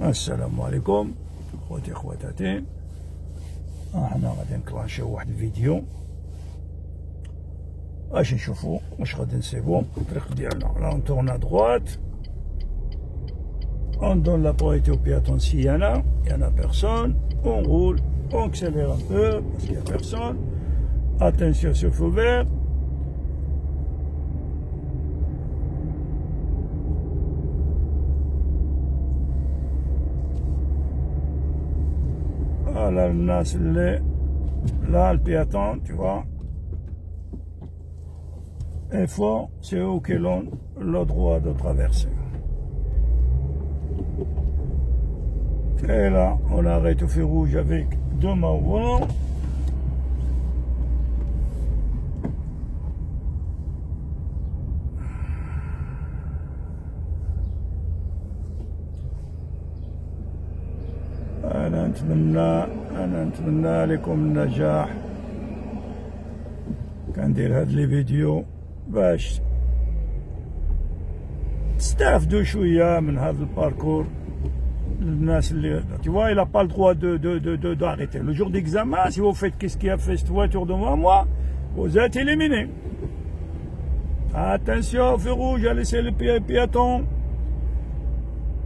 السلام عليكم خوتي خواتاتي. احنا غادي نكلاشيو واحد الفيديو باش نشوفو واش غادي نصيبو الطريق ديالنا. لا اون تورن ا دروات، on donne la priorité aux piétons s'il y en a personne, on roule, on accélère un peu parce qu'il n'y a personne. Attention sur le feu vert. Voilà là le piéton, tu vois. Et fort, c'est eux qui ont le droit de traverser. Et là, on arrête au feu rouge avec deux mains au volant. أنا نتمنى لكم النجاح. كندير هاد لي فيديو باش تستافدوا شوية من هذا الباركور. الناس اللي tu vois, il a pas le droit d'arrêter. Le jour d'examen, si vous faites qu'est-ce qu'il a fait cette voiture devant moi, vous êtes éliminé. Attention, feu rouge, a laissé le piéton.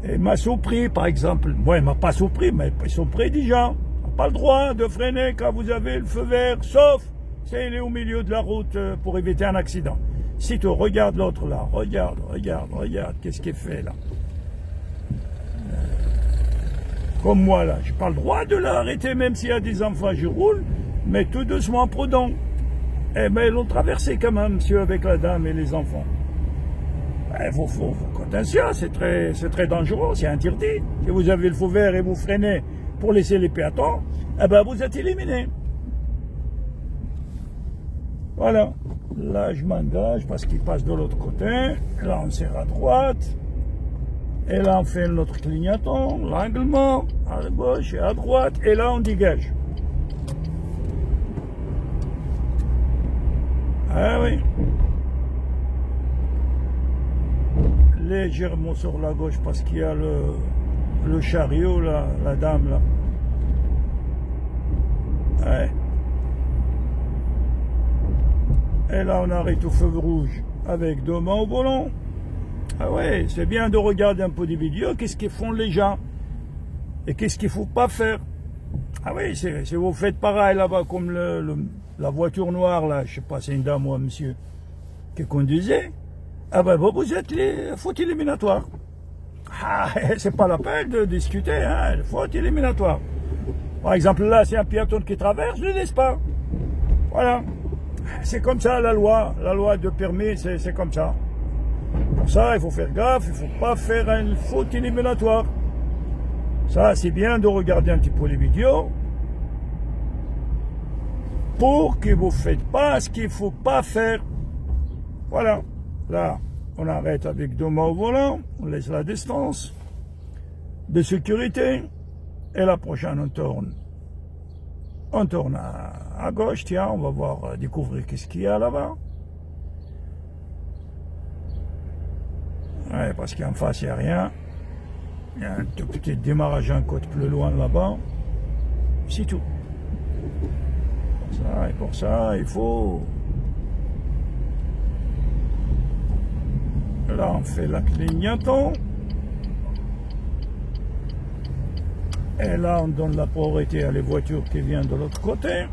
Et il m'a surpris, par exemple. Moi, il m'a pas surpris, mais ils sont pris déjà. On n'a pas le droit de freiner quand vous avez le feu vert, sauf si il est au milieu de la route pour éviter un accident. Si tu regardes l'autre là, regarde, qu'est-ce qu'il fait là? Comme moi là, j'ai pas le droit de l'arrêter, même s'il y a des enfants, je roule, mais tout doucement, prudent. Eh ben, ils l'ont traversé quand même, monsieur, avec la dame et les enfants. Faut attention, c'est très dangereux, c'est interdit. Si vous avez le feu vert et vous freinez pour laisser les piétons, eh ben vous êtes éliminé. Voilà. Là, je m'engage parce qu'il passe de l'autre côté. Là, on serre à droite. Et là, on fait notre clignotant, l'anglement, à gauche et à droite. Et là, on dégage. Ah oui. Légèrement sur la gauche parce qu'il y a le chariot, là, la dame là. Ouais. Et là on arrête au feu rouge avec deux mains au volant. Ah ouais, c'est bien de regarder un peu des vidéos, qu'est-ce qu'ils font les gens et qu'est-ce qu'il ne faut pas faire. Ah oui, si vous faites pareil là-bas comme la voiture noire là, je sais pas, c'est une dame ou un monsieur qui conduisait. Ah ben vous êtes les fautes éliminatoires. Ah, c'est pas la peine de discuter, hein, les fautes éliminatoires. Par exemple là, c'est un piéton qui traverse, je ne le laisse pas. Voilà. C'est comme ça la loi de permis, c'est comme ça. Pour ça, il faut faire gaffe, il ne faut pas faire une faute éliminatoire. Ça, c'est bien de regarder un petit peu les vidéos pour que vous ne faites pas ce qu'il ne faut pas faire. Voilà. Là, on arrête avec deux mains au volant, on laisse la distance de sécurité. Et la prochaine, on tourne. On tourne à gauche, tiens, on va voir, découvrir qu'est-ce qu'il y a là-bas. Ouais, parce qu'en face, il n'y a rien. Il y a un tout petit démarrage un côté plus loin là-bas. C'est tout. Pour ça, il faut... Là, on fait la clignotant. Et là, on donne la priorité à les voitures qui viennent de l'autre côté.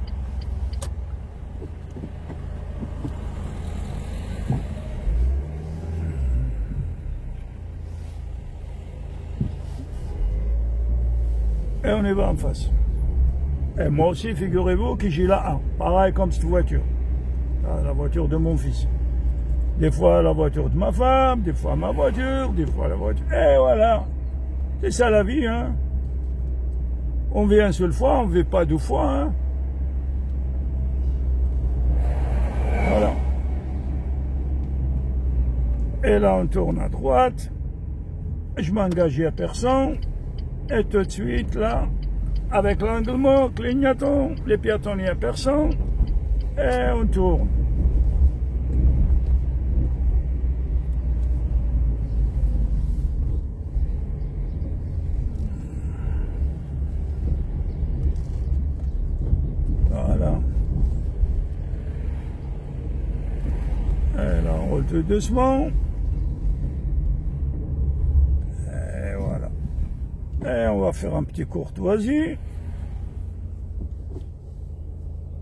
Et on y va en face. Et moi aussi, figurez-vous que j'ai la 1. Pareil comme cette voiture. La voiture de mon fils. Des fois la voiture de ma femme, des fois ma voiture, des fois la voiture... Et voilà. C'est ça la vie, hein. On vit une seule fois, on ne vit pas deux fois, hein. Voilà. Et là, on tourne à droite. Je m'engage à personne. Et tout de suite, là, avec l'anglement, clignotant, les piétons, il n'y a personne. Et on tourne. tout doucement. Et voilà. Et on va faire un petit courtoisie.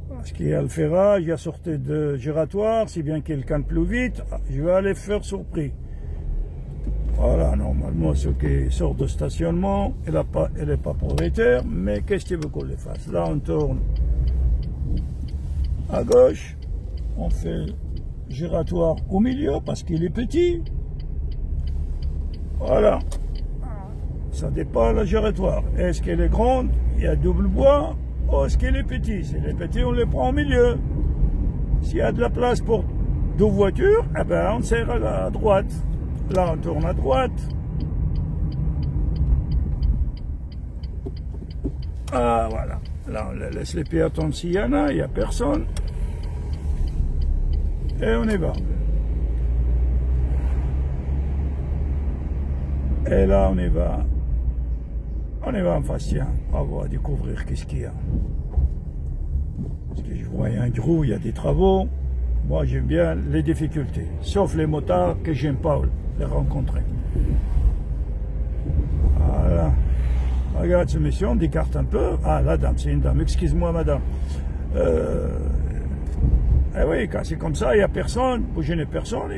Parce qu'il y a le ferrage, il y a sortie de giratoire, si bien quelqu'un plus vite, je vais aller faire surpris. Voilà, normalement, ce qui sort de stationnement, elle n'est pas propriétaire, mais qu'est-ce qu'il veut qu'on le fasse? Là, on tourne à gauche, on fait giratoire au milieu parce qu'il est petit. Voilà, ça dépend le giratoire. Est-ce qu'elle est grande? Il y a double bois. Oh, est-ce qu'il est petit? Si elle est petit, on le prend au milieu. S'il y a de la place pour deux voitures, eh ben, on serre à droite. Là, on tourne à droite. Ah, voilà. Là, on laisse les piétons s'il y en a, il n'y a personne. Et on y va. Et là, on y va. On y va en face, tiens. On va découvrir qu'est-ce qu'il y a. Parce que je vois un gros, il y a des travaux. Moi, j'aime bien les difficultés. Sauf les motards que j'aime pas les rencontrer. Voilà. Regarde ce monsieur, on décarte un peu. Ah, la dame, c'est une dame. Excuse-moi, madame. Eh oui, quand c'est comme ça, il n'y a personne, pour gêner personne,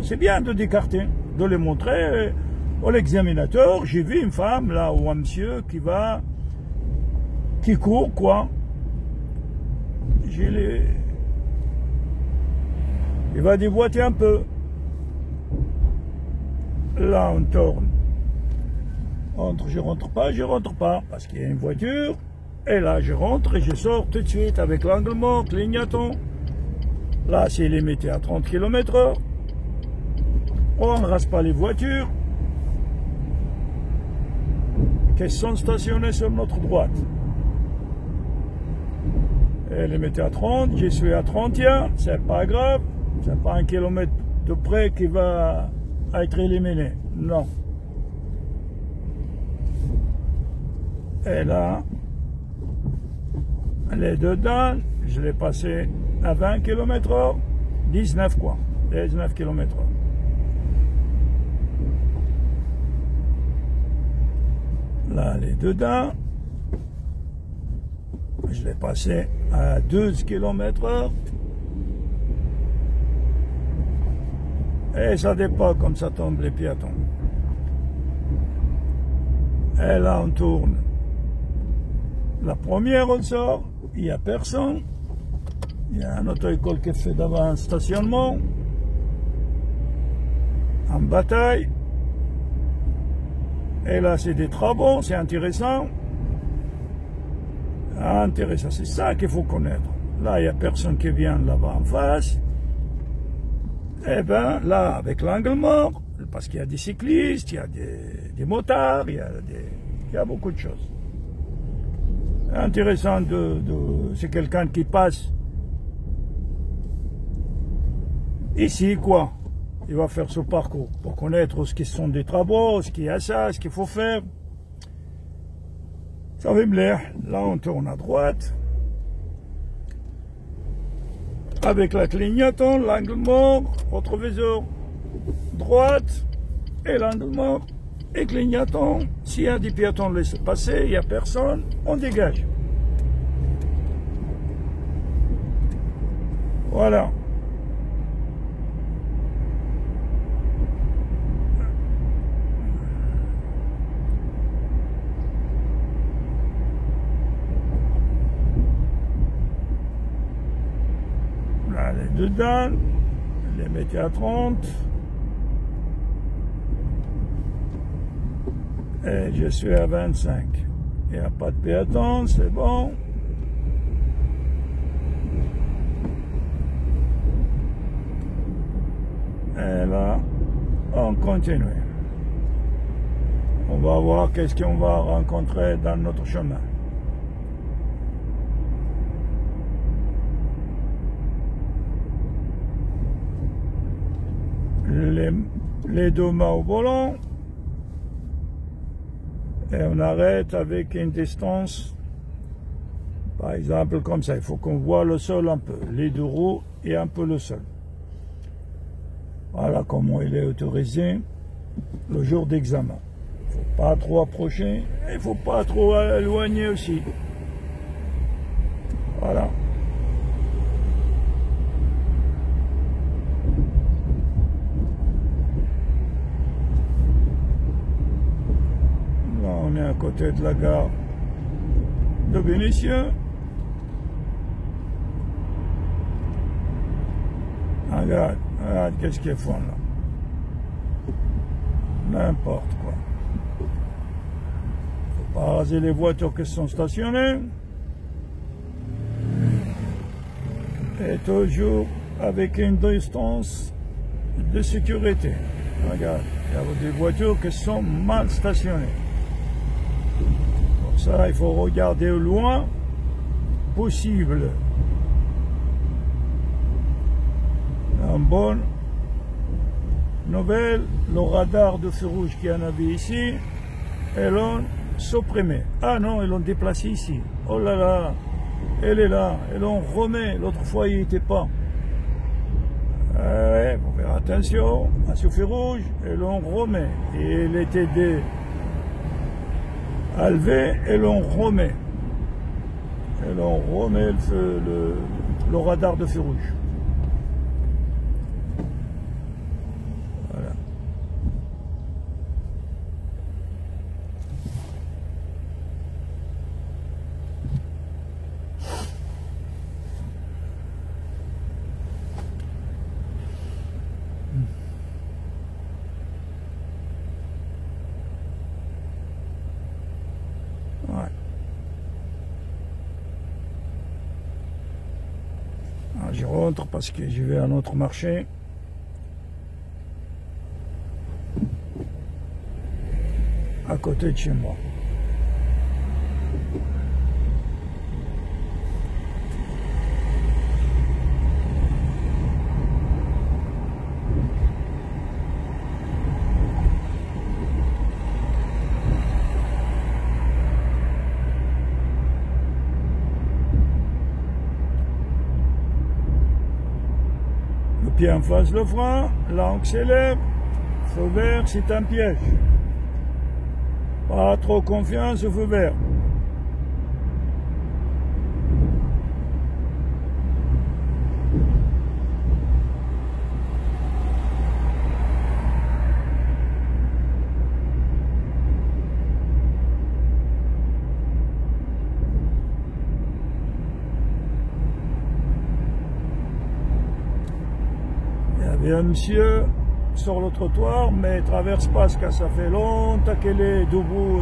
c'est bien de décarter, de les montrer. Au l'examinateur, j'ai vu une femme, là, ou un monsieur qui court, quoi. Il va déboîter un peu. Là, on tourne. Je rentre pas, parce qu'il y a une voiture. Et là, je rentre et je sors tout de suite avec l'angle mort, clignotant. Là, c'est limité à 30 km/h. On ne rase pas les voitures qui sont stationnées sur notre droite. Elle est limité à 30, je suis à 31, c'est pas grave, c'est pas un kilomètre de près qui va être éliminé, non. Et là, elle est dedans, je l'ai passé à 20 km/h, 19 quoi, 19 km/h. Là, elle est dedans. Je l'ai passé à 12 km/h. Et ça dépend comme ça tombe les piétons. Et là, on tourne. La première, on sort. Il n'y a personne. Il y a un auto-école qui fait d'avant un stationnement. En bataille. Et là, c'est des travaux, c'est intéressant. Intéressant, c'est ça qu'il faut connaître. Là, il n'y a personne qui vient là-bas en face. Eh bien, là, avec l'angle mort, parce qu'il y a des cyclistes, il y a des motards, il y a beaucoup de choses. Intéressant, c'est quelqu'un qui passe ici, quoi. Il va faire ce parcours pour connaître ce qui sont des travaux, ce qu'il y a ça, ce qu'il faut faire. Ça va me plaire. Là, on tourne à droite. Avec la clignotant, l'angle mort, rétroviseur droite et l'angle mort et clignotant. S'il y a des piétons, laisse passer, il n'y a personne, on dégage. Voilà. Dedans, les mettez à 30. Et je suis à 25. Il n'y a pas de piétons, c'est bon. Et là, on continue. On va voir qu'est-ce qu'on va rencontrer dans notre chemin. Les deux mains au volant et on arrête avec une distance, par exemple comme ça. Il faut qu'on voit le sol un peu, les deux roues et un peu le sol. Voilà comment il est autorisé le jour d'examen. Il ne faut pas trop approcher, il ne faut pas trop éloigner aussi. Voilà. Là, on est à côté de la gare de Vénitien. Regarde, regarde qu'est-ce qu'ils font là. N'importe quoi. Faut pas raser les voitures qui sont stationnées. Et toujours avec une distance de sécurité. Regarde, il y a des voitures qui sont mal stationnées. Pour ça, il faut regarder au loin possible. Une bonne nouvelle, le radar de feu rouge qu'il y en avait ici, ils l'ont supprimé. Ah non, ils l'ont déplacé ici. Oh là là, elle est là, ils l'ont remis. L'autre fois, il n'y était pas. Il faut faire attention à ce feu rouge, ils l'ont remis. Et il était enlevé, et l'on remet. Et l'on remet le radar de feu rouge. Voilà. Ouais. Alors, je rentre parce que je vais à un autre marché. À côté de chez moi. Le pied en face le frein, là on accélère, feu vert c'est un piège. Pas trop confiance au feu vert. Il y avait un monsieur sur le trottoir, mais il ne traverse pas parce que ça fait longtemps qu'elle est debout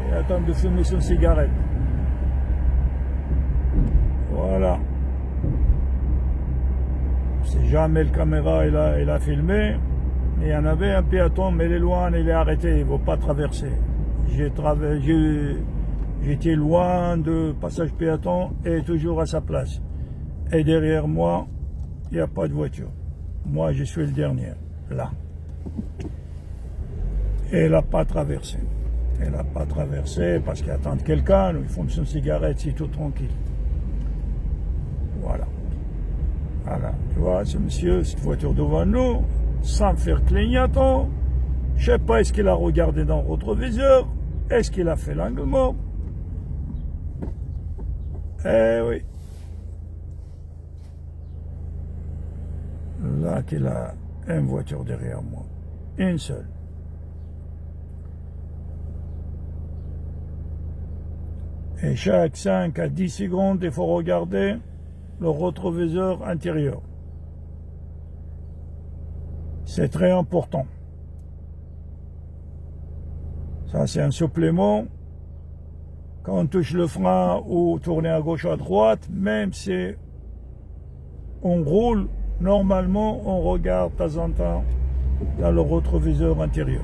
et attend de fumer son cigarette. Voilà. Si jamais le caméra il a filmé, il y en avait un piéton, mais il est loin, il est arrêté, il ne va pas traverser. J'étais loin de passage piéton et toujours à sa place. Et derrière moi, il n'y a pas de voiture. Moi, je suis le dernier. Là. Et elle n'a pas traversé. Elle n'a pas traversé parce qu'elle attend quelqu'un, il fume son cigarette, c'est tout tranquille. Voilà. Voilà. Tu vois, ce monsieur, cette voiture devant nous, sans faire clignotant, je ne sais pas, est-ce qu'il a regardé dans le rétroviseur, est-ce qu'il a fait l'angle mort? Eh oui. Là qu'il a une voiture derrière moi. Une seule. Et chaque 5 à 10 secondes, il faut regarder le rétroviseur intérieur. C'est très important. Ça, c'est un supplément. Quand on touche le frein ou tourner à gauche ou à droite, même si on roule, normalement, on regarde de temps en temps dans le rétroviseur intérieur.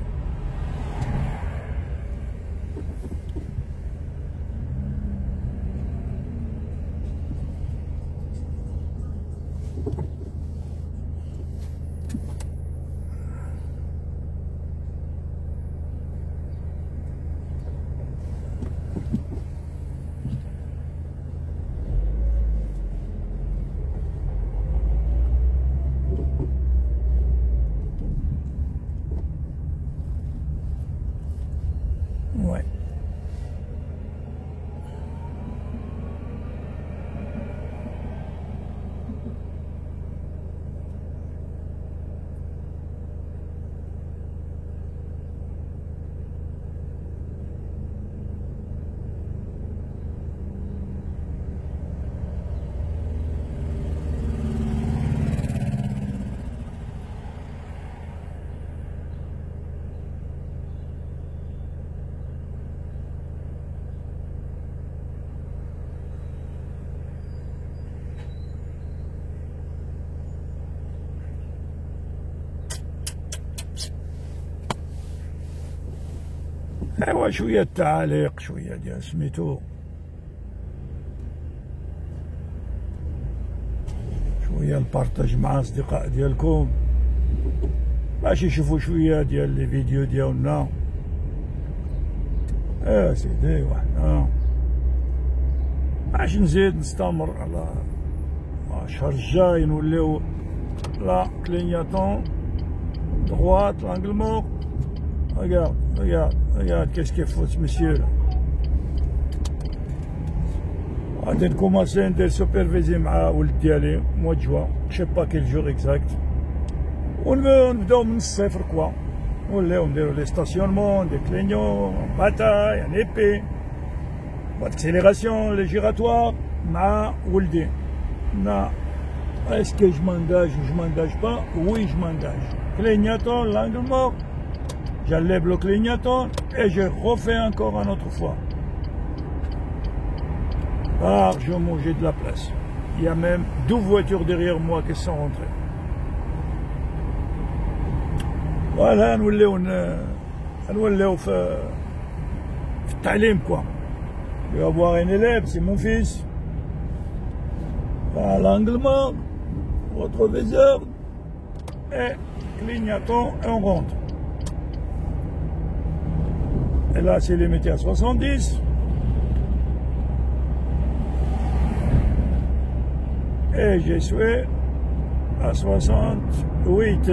ايوا شوية التعاليق شوية ديال سميتو شوية البارطاج مع اصدقاء ديالكم باش يشوفوا شوية ديال لي فيديو ديالنا. سيدي وحنا باش نزيد نستمر على الشهر الجاي نوليو لا كلينياتون droite, l'angle mort. Regarde, qu'est-ce qu'il faut ce monsieur là. غادي نكومونسي ندير سوبرفيزي مع ولد ديالي موا جوا je sais pas quel jour exact ونبداو من الصفر كوا نوليو نديرو لي ستاسيونمون دي كلينيون باتاي ان ايبي واكسيليراسيون لي جيراتوار مع ولدي. نا est-ce que je m'engage ou je m'engage pas? Oui, je m'engage. Clignotant, l'angle mort, j'enlève le clignotant et je refais encore une autre fois. Largement, j'ai de la place. Il y a même 2 voitures derrière moi qui sont rentrées. Voilà, nous l'avons fait talim quoi. Je vais avoir un élève, c'est mon fils. À l'angle mort, rétroviseur et clignotant et on rentre. Et là, c'est limité à 70. Et j'ai souhaité à 68.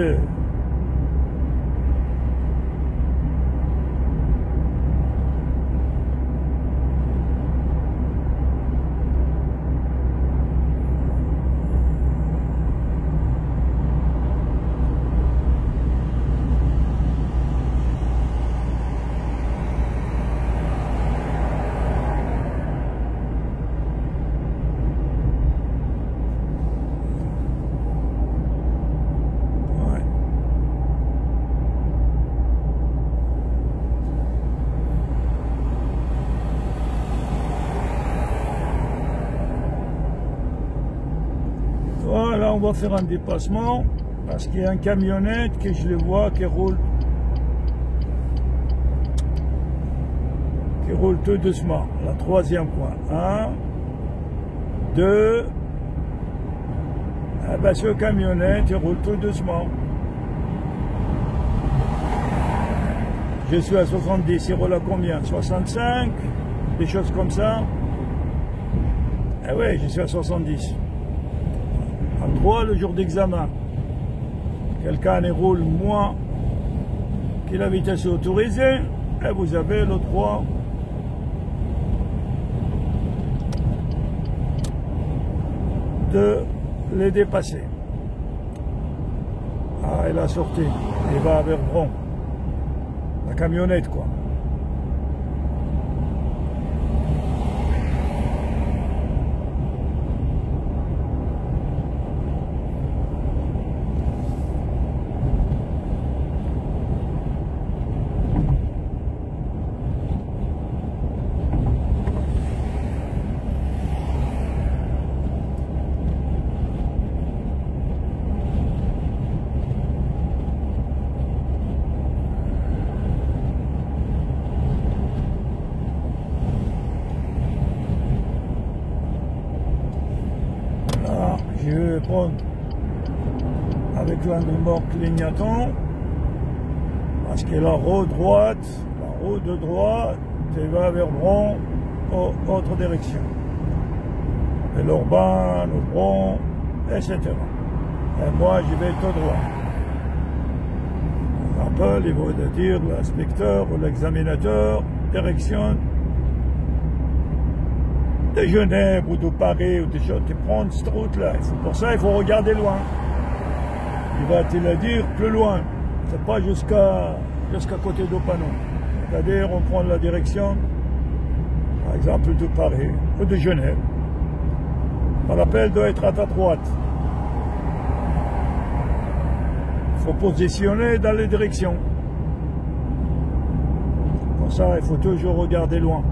Voilà, on va faire un dépassement parce qu'il y a une camionnette que je le vois qui roule tout doucement. La 3e point. 1, 2. Ah ben, ce camionnette il roule tout doucement. Je suis à 70, il roule à combien? 65, des choses comme ça. Ah ouais, je suis à 70. À 3 le jour d'examen. Quelqu'un roule moins que la vitesse autorisée et vous avez le droit de les dépasser. Ah, il a sorti. Il va vers Bron. La camionnette quoi. Je vais prendre avec l'angle mort clignotant parce que la roue de droite, tu vas vers Bron, autre direction. Et l'urbain, le Bron, etc. Et moi, je vais tout droit. Après, il va dire l'inspecteur ou l'examinateur, direction de Genève ou de Paris ou des choses, tu prends cette route-là. Pour ça, il faut regarder loin. Il va te le dire plus loin. C'est pas jusqu'à côté du panneau. C'est-à-dire, on prend la direction, par exemple, de Paris ou de Genève. L'appel doit être à ta droite. Il faut positionner dans les directions. Pour ça, il faut toujours regarder loin.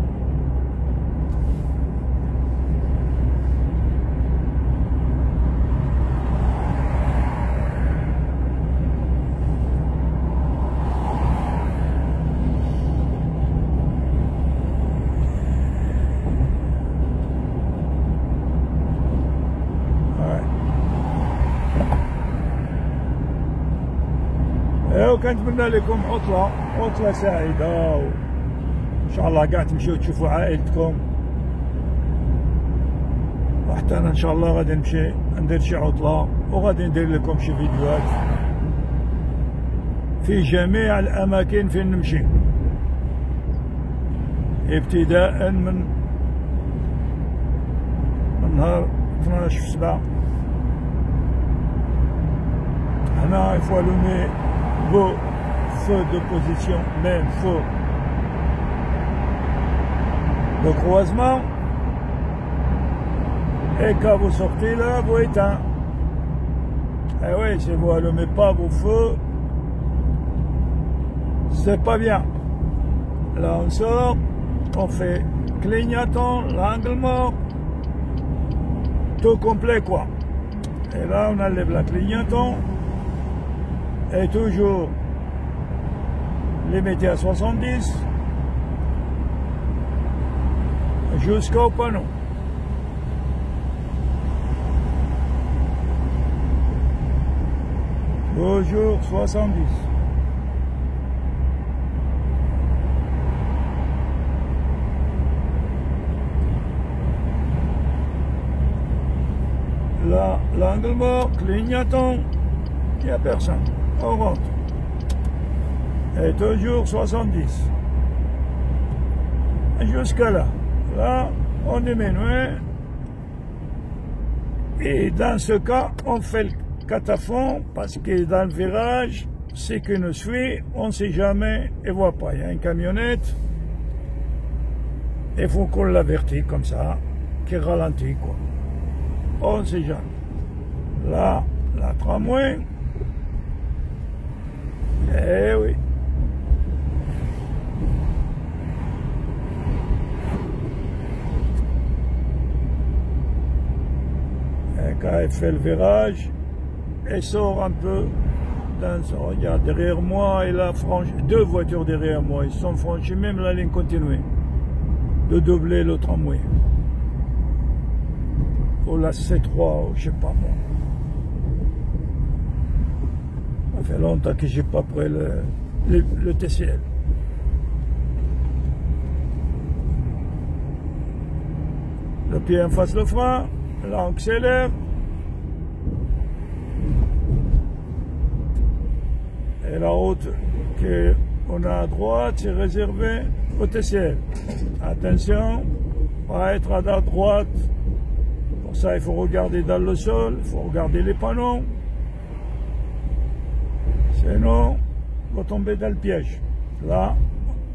كنتمنى لكم عطلة سعيدة، وإن شاء الله قاعد تمشيو تشوفوا عائلتكم، وحتى أنا إن شاء الله غادي نمشي ندير شي عطلة، وغادي ندير لكم شي فيديوهات في جميع الأماكن فين نمشي، ابتداء من نهار 12/7. Là, il faut allumer vos feux de position, même feux de croisement, et quand vous sortez là, vous éteint. Et oui, si vous allumez pas vos feux, c'est pas bien. Là, on sort, on fait clignotant, l'angle mort, tout complet quoi. Et là, on enlève la clignotant. Et toujours limité à 70 jusqu'au panneau. Toujours 70. Là, l'angle mort, clignotant, il n'y a personne. On rentre. Et toujours 70. Jusqu'à là. Là, on diminue. Et dans ce cas, on fait le catafond parce que dans le virage, ce qui nous suit, on ne sait jamais et voit pas. Il y a une camionnette. Il faut qu'on l'avertit comme ça, qui ralentit quoi. On ne sait jamais. Là, la tramway. Eh oui. Et quand elle fait le virage, elle sort un peu dans son regard. Derrière moi, elle a franchi, 2 voitures derrière moi, ils sont franchis même la ligne continue de doubler le tramway. Ou la C3, ou je sais pas moi. Ça fait longtemps que j'ai pas pris le TCL. Le pied en face le frein, là on accélère. Et la route qu'on a à droite, c'est réservé au TCL. Attention, pas être à la droite. Pour ça, il faut regarder dans le sol, il faut regarder les panneaux. Sinon, vous tombez dans le piège. Là,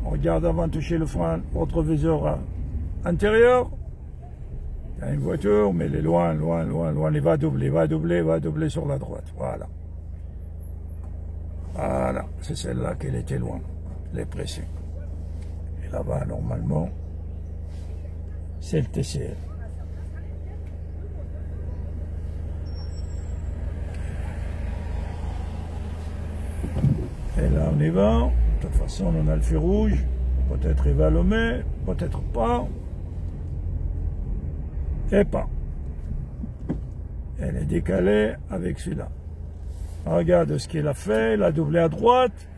on regarde avant de toucher le frein, votre viseur intérieur. Il y a une voiture, mais elle est loin, loin, loin, loin. Il va doubler sur la droite. Voilà. Voilà, c'est celle-là qu'elle était loin. Elle est pressée. Et là-bas, normalement, c'est le TCL. Et là, on y va. De toute façon, on a le feu rouge. Peut-être il va allumer, peut-être pas. Et pas. Elle est décalée avec celui-là. Regarde ce qu'il a fait. Il a doublé à droite.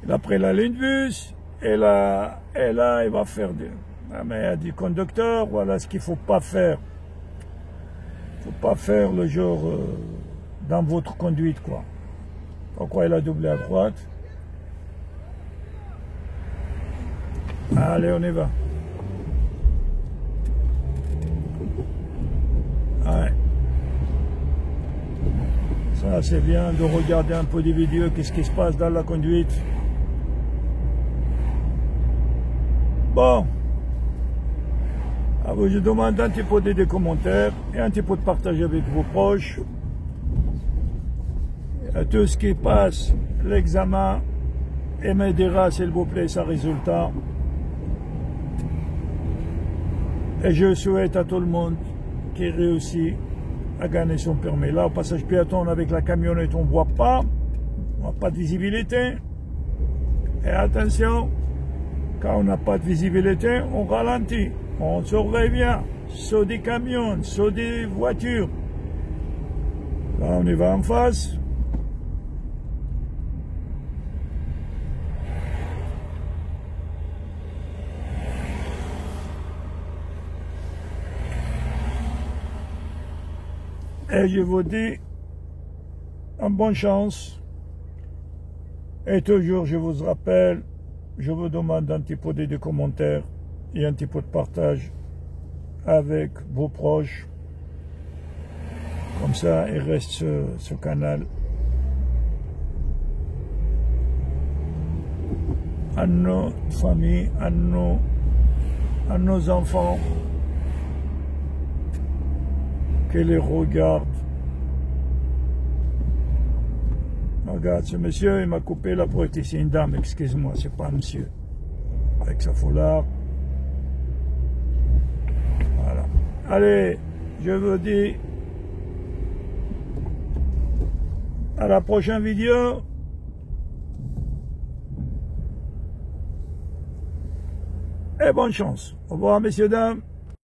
Il a pris la ligne de bus. Et là, il va faire du... Ah, mais il y a du conducteur. Voilà ce qu'il ne faut pas faire. Il ne faut pas faire le genre dans votre conduite, quoi. Pourquoi il a doublé à droite? Allez, on y va. Ouais. Ça, c'est bien de regarder un peu des vidéos, qu'est-ce qui se passe dans la conduite. Bon. Alors, je demande un petit peu des commentaires et un petit peu de partager avec vos proches. Tout ce qui passe, l'examen, et me dira s'il vous plaît sa résultat. Et je souhaite à tout le monde qui réussit à gagner son permis. Là, au passage piéton avec la camionnette, on ne voit pas. On n'a pas de visibilité. Et attention, quand on n'a pas de visibilité, on ralentit. On surveille bien. Sur des camions, sur des voitures. Là, on y va en face. Et je vous dis en bonne chance. Et toujours, je vous rappelle, je vous demande un petit peu de commentaires et un petit peu de partage avec vos proches. Comme ça, il reste ce canal à nos familles, à nos enfants, qui les regardent. Regarde, ce monsieur, il m'a coupé la pointe. C'est une dame, excuse-moi, c'est pas un monsieur. Avec sa foulard. Voilà. Allez, je vous dis à la prochaine vidéo. Et bonne chance. Au revoir, messieurs, dames.